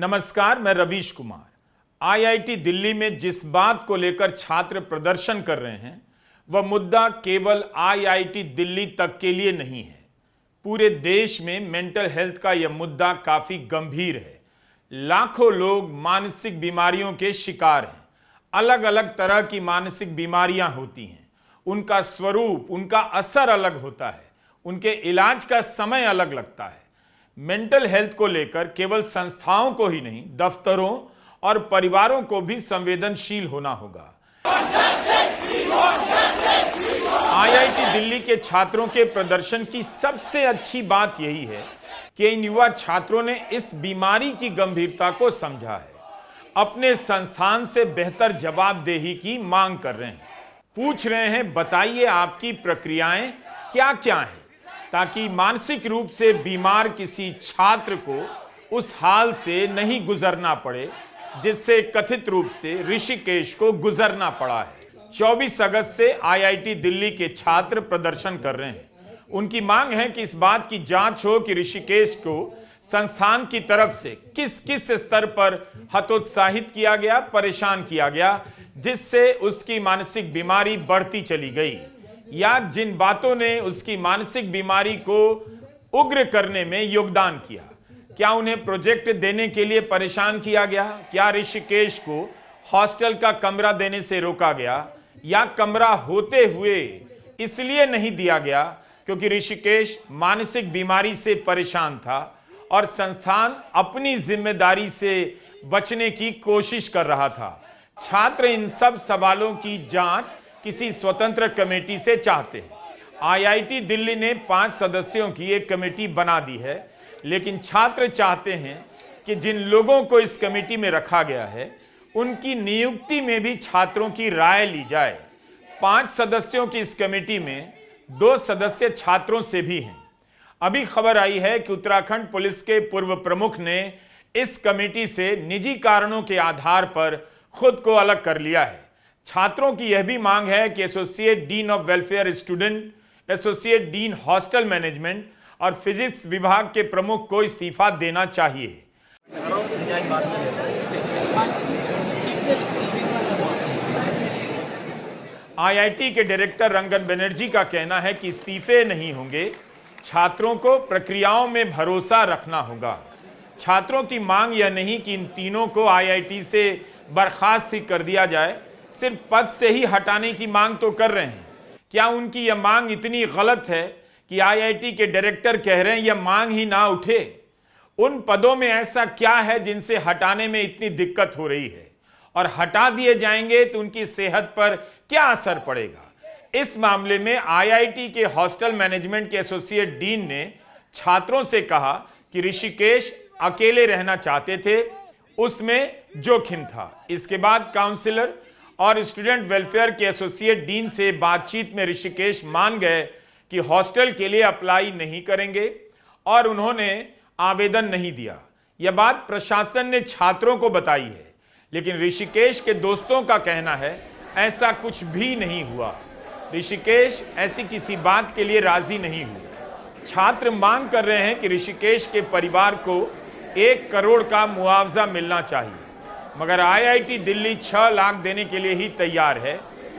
नमस्कार, मैं रवीश कुमार। आईआईटी दिल्ली में जिस बात को लेकर छात्र प्रदर्शन कर रहे हैं वह मुद्दा केवल आईआईटी दिल्ली तक के लिए नहीं है। पूरे देश में मेंटल हेल्थ का यह मुद्दा काफी गंभीर है। लाखों लोग मानसिक बीमारियों के शिकार हैं। अलग अलग तरह की मानसिक बीमारियां होती हैं, उनका स्वरूप, उनका असर अलग होता है, उनके इलाज का समय अलग लगता है। मेंटल हेल्थ को लेकर केवल संस्थाओं को ही नहीं, दफ्तरों और परिवारों को भी संवेदनशील होना होगा। आईआईटी दिल्ली के छात्रों के प्रदर्शन की सबसे अच्छी बात यही है कि इन युवा छात्रों ने इस बीमारी की गंभीरता को समझा है। अपने संस्थान से बेहतर जवाबदेही की मांग कर रहे हैं। पूछ रहे हैं, बताइए आपकी प्रक्रियाएं क्या क्या हैं, ताकि मानसिक रूप से बीमार किसी छात्र को उस हाल से नहीं गुजरना पड़े जिससे कथित रूप से ऋषिकेश को गुजरना पड़ा है। 24 अगस्त से आईआईटी दिल्ली के छात्र प्रदर्शन कर रहे हैं। उनकी मांग है कि इस बात की जांच हो कि ऋषिकेश को संस्थान की तरफ से किस किस स्तर पर हतोत्साहित किया गया, परेशान किया गया, जिससे उसकी मानसिक बीमारी बढ़ती चली गई, या जिन बातों ने उसकी मानसिक बीमारी को उग्र करने में योगदान किया। क्या उन्हें प्रोजेक्ट देने के लिए परेशान किया गया? क्या ऋषिकेश को हॉस्टल का कमरा देने से रोका गया, या कमरा होते हुए इसलिए नहीं दिया गया क्योंकि ऋषिकेश मानसिक बीमारी से परेशान था और संस्थान अपनी जिम्मेदारी से बचने की कोशिश कर रहा था? छात्र इन सब सवालों की जांच किसी स्वतंत्र कमेटी से चाहते हैं। आईआईटी दिल्ली ने 5 सदस्यों की एक कमेटी बना दी है, लेकिन छात्र चाहते हैं कि जिन लोगों को इस कमेटी में रखा गया है उनकी नियुक्ति में भी छात्रों की राय ली जाए। 5 सदस्यों की इस कमेटी में 2 सदस्य छात्रों से भी हैं। अभी खबर आई है कि उत्तराखंड पुलिस के पूर्व प्रमुख ने इस कमेटी से निजी कारणों के आधार पर खुद को अलग कर लिया है। छात्रों की यह भी मांग है कि associate dean of welfare student, associate dean hostel management और फिजिक्स विभाग के प्रमुख को इस्तीफा देना चाहिए। आईआईटी के डायरेक्टर रंगन बनर्जी का कहना है कि इस्तीफे नहीं होंगे, छात्रों को प्रक्रियाओं में भरोसा रखना होगा। छात्रों की मांग यह नहीं कि इन तीनों को आईआईटी से बर्खास्त ही कर दिया जाए, सिर्फ पद से ही हटाने की मांग तो कर रहे हैं। क्या उनकी यह मांग इतनी गलत है कि आईआईटी के डायरेक्टर कह रहे हैं यह मांग ही ना उठे? उन पदों में ऐसा क्या है जिनसे हटाने में इतनी दिक्कत हो रही है, और हटा दिए जाएंगे तो उनकी सेहत पर क्या असर पड़ेगा? इस मामले में आईआईटी के हॉस्टल मैनेजमेंट के एसोसिएट डीन ने छात्रों से कहा कि ऋषिकेश अकेले रहना चाहते थे, उसमें जोखिम था। इसके बाद काउंसलर और स्टूडेंट वेलफेयर के एसोसिएट डीन से बातचीत में ऋषिकेश मान गए कि हॉस्टल के लिए अप्लाई नहीं करेंगे और उन्होंने आवेदन नहीं दिया। यह बात प्रशासन ने छात्रों को बताई है, लेकिन ऋषिकेश के दोस्तों का कहना है ऐसा कुछ भी नहीं हुआ। ऋषिकेश ऐसी किसी बात के लिए राजी नहीं हुए। छात्र मांग कर रहे हैं कि ऋषिकेश के परिवार को 1 करोड़ का मुआवजा मिलना चाहिए, मगर आईआईटी दिल्ली 6 लाख देने के लिए ही तैयार है,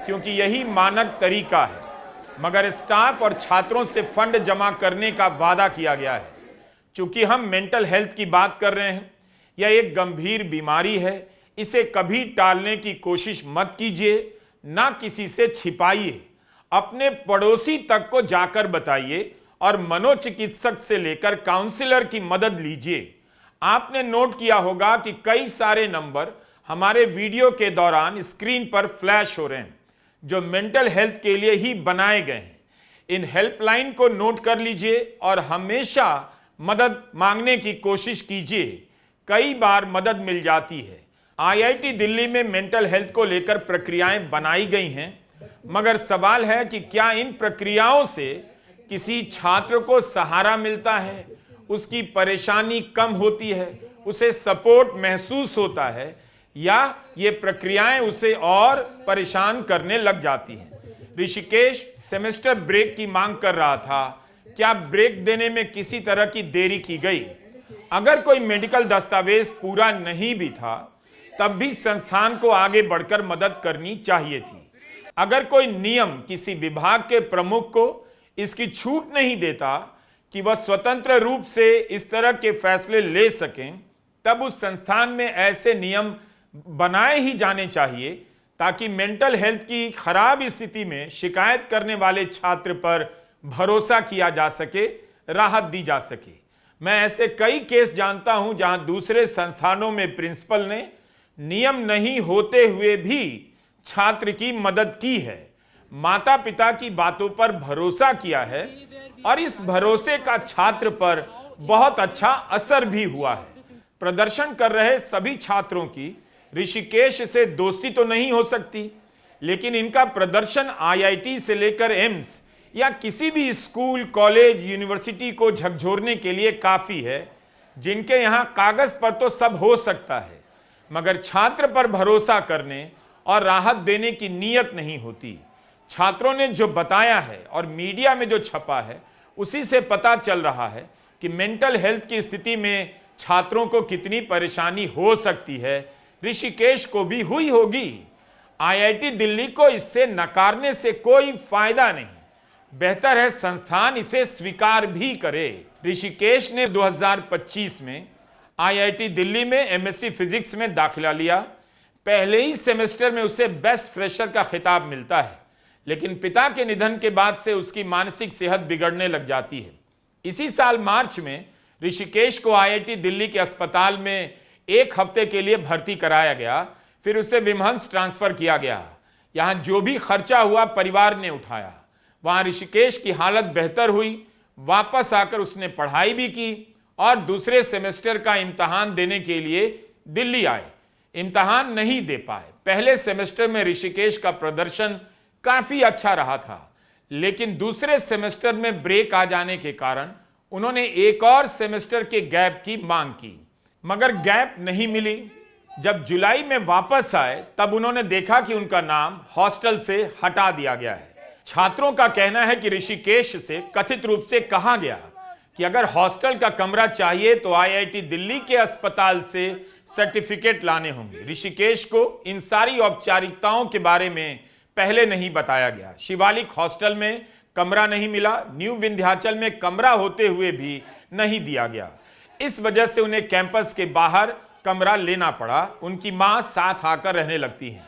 क्योंकि यही मानक तरीका है। मगर स्टाफ और छात्रों से फंड जमा करने का वादा किया गया है। चूंकि हम मेंटल हेल्थ की बात कर रहे हैं, यह एक गंभीर बीमारी है, इसे कभी टालने की कोशिश मत कीजिए, ना किसी से छिपाइए। अपने पड़ोसी तक को जाकर बताइए और मनोचिकित्सक से लेकर काउंसलर की मदद लीजिए। आपने नोट किया होगा कि कई सारे नंबर हमारे वीडियो के दौरान स्क्रीन पर फ्लैश हो रहे हैं, जो मेंटल हेल्थ के लिए ही बनाए गए हैं। इन हेल्पलाइन को नोट कर लीजिए और हमेशा मदद मांगने की कोशिश कीजिए। कई बार मदद मिल जाती है। आईआईटी दिल्ली में मेंटल हेल्थ को लेकर प्रक्रियाएं बनाई गई हैं, मगर सवाल है कि क्या इन प्रक्रियाओं से किसी छात्र को सहारा मिलता है, उसकी परेशानी कम होती है, उसे सपोर्ट महसूस होता है, या ये प्रक्रियाएं उसे और परेशान करने लग जाती हैं? ऋषिकेश सेमेस्टर ब्रेक की मांग कर रहा था। क्या ब्रेक देने में किसी तरह की देरी की गई? अगर कोई मेडिकल दस्तावेज पूरा नहीं भी था तब भी संस्थान को आगे बढ़कर मदद करनी चाहिए थी। अगर कोई नियम किसी विभाग के प्रमुख को इसकी छूट नहीं देता कि वह स्वतंत्र रूप से इस तरह के फैसले ले सकें, तब उस संस्थान में ऐसे नियम बनाए ही जाने चाहिए ताकि मेंटल हेल्थ की खराब स्थिति में शिकायत करने वाले छात्र पर भरोसा किया जा सके, राहत दी जा सके। मैं ऐसे कई केस जानता हूं जहां दूसरे संस्थानों में प्रिंसिपल ने नियम नहीं होते हुए भी छात्र की मदद की है, माता पिता की बातों पर भरोसा किया है और इस भरोसे का छात्र पर बहुत अच्छा असर भी हुआ है। प्रदर्शन कर रहे सभी छात्रों की ऋषिकेश से दोस्ती तो नहीं हो सकती, लेकिन इनका प्रदर्शन आईआईटी से लेकर एम्स या किसी भी स्कूल, कॉलेज, यूनिवर्सिटी को झकझोरने के लिए काफी है, जिनके यहां कागज पर तो सब हो सकता है मगर छात्र पर भरोसा करने और राहत देने की नीयत नहीं होती। छात्रों ने जो बताया है और मीडिया में जो छपा है उसी से पता चल रहा है कि मेंटल हेल्थ की स्थिति में छात्रों को कितनी परेशानी हो सकती है। ऋषिकेश को भी हुई होगी। आईआईटी दिल्ली को इससे नकारने से कोई फायदा नहीं, बेहतर है संस्थान इसे स्वीकार भी करे। ऋषिकेश ने 2025 में आईआईटी दिल्ली में एमएससी फिजिक्स में दाखिला लिया। पहले ही सेमेस्टर में उसे बेस्ट फ्रेशर का खिताब मिलता है, लेकिन पिता के निधन के बाद से उसकी मानसिक सेहत बिगड़ने लग जाती है। इसी साल मार्च में ऋषिकेश को आईआईटी दिल्ली के अस्पताल में 1 हफ्ते के लिए भर्ती कराया गया, फिर उसे विमहंस ट्रांसफर किया गया। यहां जो भी खर्चा हुआ परिवार ने उठाया। वहां ऋषिकेश की हालत बेहतर हुई। वापस आकर उसने पढ़ाई भी की और दूसरे सेमेस्टर का इम्तहान देने के लिए दिल्ली आए। इम्तहान नहीं दे पाए। पहले सेमेस्टर में ऋषिकेश का प्रदर्शन काफी अच्छा रहा था, लेकिन दूसरे सेमेस्टर में ब्रेक आ जाने के कारण उन्होंने एक और सेमेस्टर के गैप की मांग की, मगर गैप नहीं मिली। जब जुलाई में वापस आए तब उन्होंने देखा कि उनका नाम हॉस्टल से हटा दिया गया है। छात्रों का कहना है कि ऋषिकेश से कथित रूप से कहा गया कि अगर हॉस्टल का कमरा चाहिए तो आईआईटी दिल्ली के अस्पताल से सर्टिफिकेट लाने होंगे। ऋषिकेश को इन सारी औपचारिकताओं के बारे में पहले नहीं बताया गया। शिवालिक हॉस्टल में कमरा नहीं मिला, न्यू विंध्याचल में कमरा होते हुए भी नहीं दिया गया। इस वजह से उन्हें कैंपस के बाहर कमरा लेना पड़ा। उनकी मां साथ आकर रहने लगती हैं।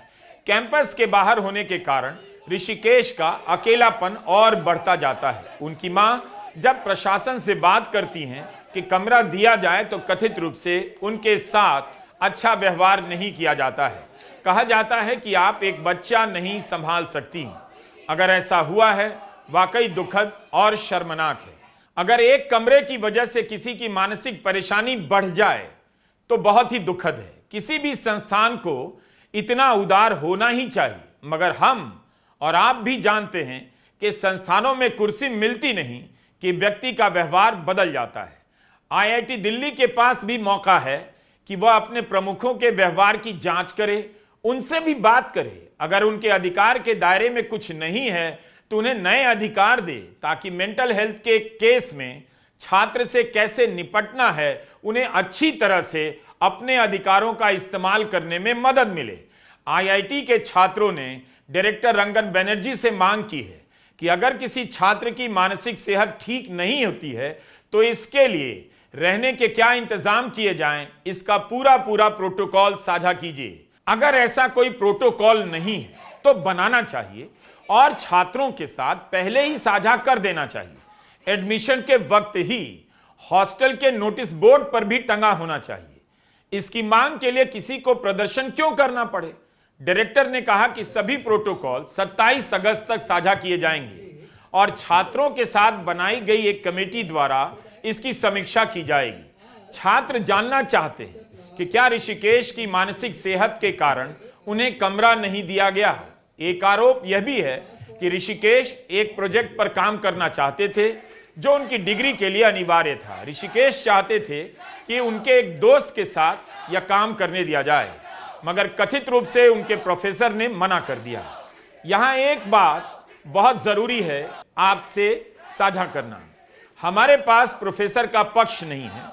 कैंपस के बाहर होने के कारण ऋषिकेश का अकेलापन और बढ़ता जाता है। उनकी मां जब प्रशासन से बात करती हैं कि कमरा दिया जाए तो कथित रूप से उनके साथ अच्छा व्यवहार नहीं किया जाता है। कहा जाता है कि आप एक बच्चा नहीं संभाल सकती। अगर ऐसा हुआ है वाकई दुखद और शर्मनाक है। अगर एक कमरे की वजह से किसी की मानसिक परेशानी बढ़ जाए तो बहुत ही दुखद है। किसी भी संस्थान को इतना उदार होना ही चाहिए, मगर हम और आप भी जानते हैं कि संस्थानों में कुर्सी मिलती नहीं कि व्यक्ति का व्यवहार बदल जाता है। आईआईटी दिल्ली के पास भी मौका है कि वह अपने प्रमुखों के व्यवहार की जांच करे, उनसे भी बात करे। अगर उनके अधिकार के दायरे में कुछ नहीं है तो उन्हें नए अधिकार दे, ताकि मेंटल हेल्थ के केस में छात्र से कैसे निपटना है उन्हें अच्छी तरह से अपने अधिकारों का इस्तेमाल करने में मदद मिले। आईआईटी के छात्रों ने डायरेक्टर रंगन बनर्जी से मांग की है कि अगर किसी छात्र की मानसिक सेहत ठीक नहीं होती है तो इसके लिए रहने के क्या इंतजाम किए जाएं, इसका पूरा प्रोटोकॉल साझा कीजिए। अगर ऐसा कोई प्रोटोकॉल नहीं है तो बनाना चाहिए और छात्रों के साथ पहले ही साझा कर देना चाहिए। एडमिशन के वक्त ही हॉस्टल के नोटिस बोर्ड पर भी टंगा होना चाहिए। इसकी मांग के लिए किसी को प्रदर्शन क्यों करना पड़े? डायरेक्टर ने कहा कि सभी प्रोटोकॉल 27 अगस्त तक साझा किए जाएंगे और छात्रों के साथ बनाई गई एक कमेटी द्वारा इसकी समीक्षा की जाएगी। छात्र जानना चाहते हैं कि क्या ऋषिकेश की मानसिक सेहत के कारण उन्हें कमरा नहीं दिया गया। एक आरोप यह भी है कि ऋषिकेश एक प्रोजेक्ट पर काम करना चाहते थे जो उनकी डिग्री के लिए अनिवार्य था। ऋषिकेश चाहते थे कि उनके एक दोस्त के साथ यह काम करने दिया जाए, मगर कथित रूप से उनके प्रोफेसर ने मना कर दिया। यहां एक बात बहुत जरूरी है आपसे साझा करना। हमारे पास प्रोफेसर का पक्ष नहीं है,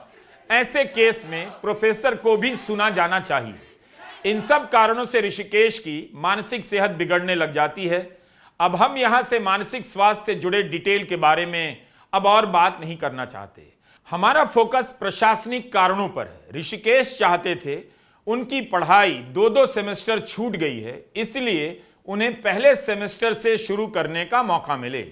ऐसे केस में प्रोफेसर को भी सुना जाना चाहिए। इन सब कारणों से ऋषिकेश की मानसिक सेहत बिगड़ने लग जाती है। अब हम यहां से मानसिक स्वास्थ्य से जुड़े डिटेल के बारे में अब और बात नहीं करना चाहते। हमारा फोकस प्रशासनिक कारणों पर है। ऋषिकेश चाहते थे उनकी पढ़ाई 2-2 सेमेस्टर छूट गई है, इसलिए उन्हें पहले सेमेस्टर से शुरू करने का मौका मिले,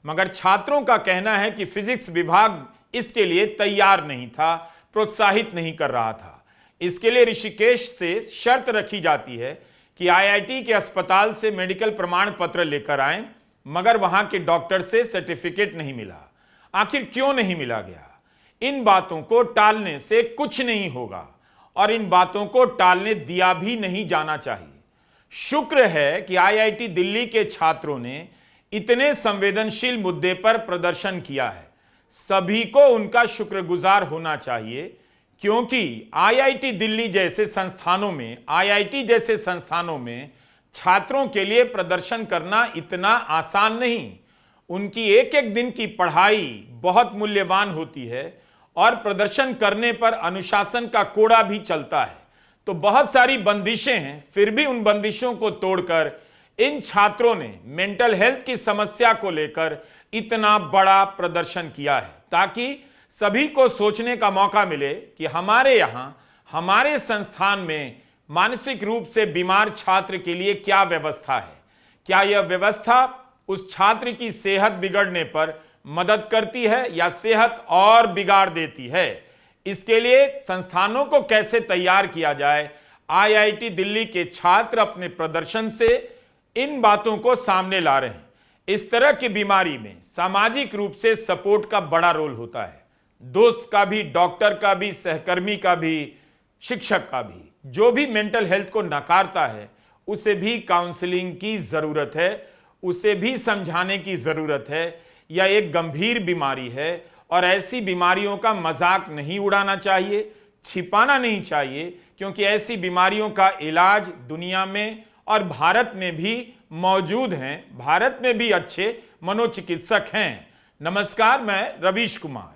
मगर छात्रों का कहना है कि फिजिक्स विभाग इसके लिए तैयार नहीं था, प्रोत्साहित नहीं कर रहा था। इसके लिए ऋषिकेश से शर्त रखी जाती है कि आईआईटी के अस्पताल से मेडिकल प्रमाण पत्र लेकर आएं, मगर वहां के डॉक्टर से सर्टिफिकेट नहीं मिला। आखिर क्यों नहीं मिला गया? इन बातों को टालने से कुछ नहीं होगा और इन बातों को टालने दिया भी नहीं जाना चाहिए। शुक्र है कि आईआईटी दिल्ली के छात्रों ने इतने संवेदनशील मुद्दे पर प्रदर्शन किया है। सभी को उनका शुक्रगुजार होना चाहिए, क्योंकि आईआईटी दिल्ली जैसे संस्थानों में छात्रों के लिए प्रदर्शन करना इतना आसान नहीं। उनकी एक एक दिन की पढ़ाई बहुत मूल्यवान होती है और प्रदर्शन करने पर अनुशासन का कोड़ा भी चलता है। तो बहुत सारी बंदिशें हैं, फिर भी उन बंदिशों को तोड़कर इन छात्रों ने मेंटल हेल्थ की समस्या को लेकर इतना बड़ा प्रदर्शन किया है, ताकि सभी को सोचने का मौका मिले कि हमारे यहां, हमारे संस्थान में मानसिक रूप से बीमार छात्र के लिए क्या व्यवस्था है। क्या यह व्यवस्था उस छात्र की सेहत बिगड़ने पर मदद करती है या सेहत और बिगाड़ देती है? इसके लिए संस्थानों को कैसे तैयार किया जाए? आईआईटी दिल्ली के छात्र अपने प्रदर्शन से इन बातों को सामने ला रहे हैं। इस तरह की बीमारी में सामाजिक रूप से सपोर्ट का बड़ा रोल होता है, दोस्त का भी, डॉक्टर का भी, सहकर्मी का भी, शिक्षक का भी। जो भी मेंटल हेल्थ को नकारता है उसे भी काउंसलिंग की जरूरत है, उसे भी समझाने की जरूरत है। यह एक गंभीर बीमारी है और ऐसी बीमारियों का मजाक नहीं उड़ाना चाहिए, छिपाना नहीं चाहिए, क्योंकि ऐसी बीमारियों का इलाज दुनिया में और भारत में भी मौजूद हैं। भारत में भी अच्छे मनोचिकित्सक हैं। नमस्कार, मैं रवीश कुमार।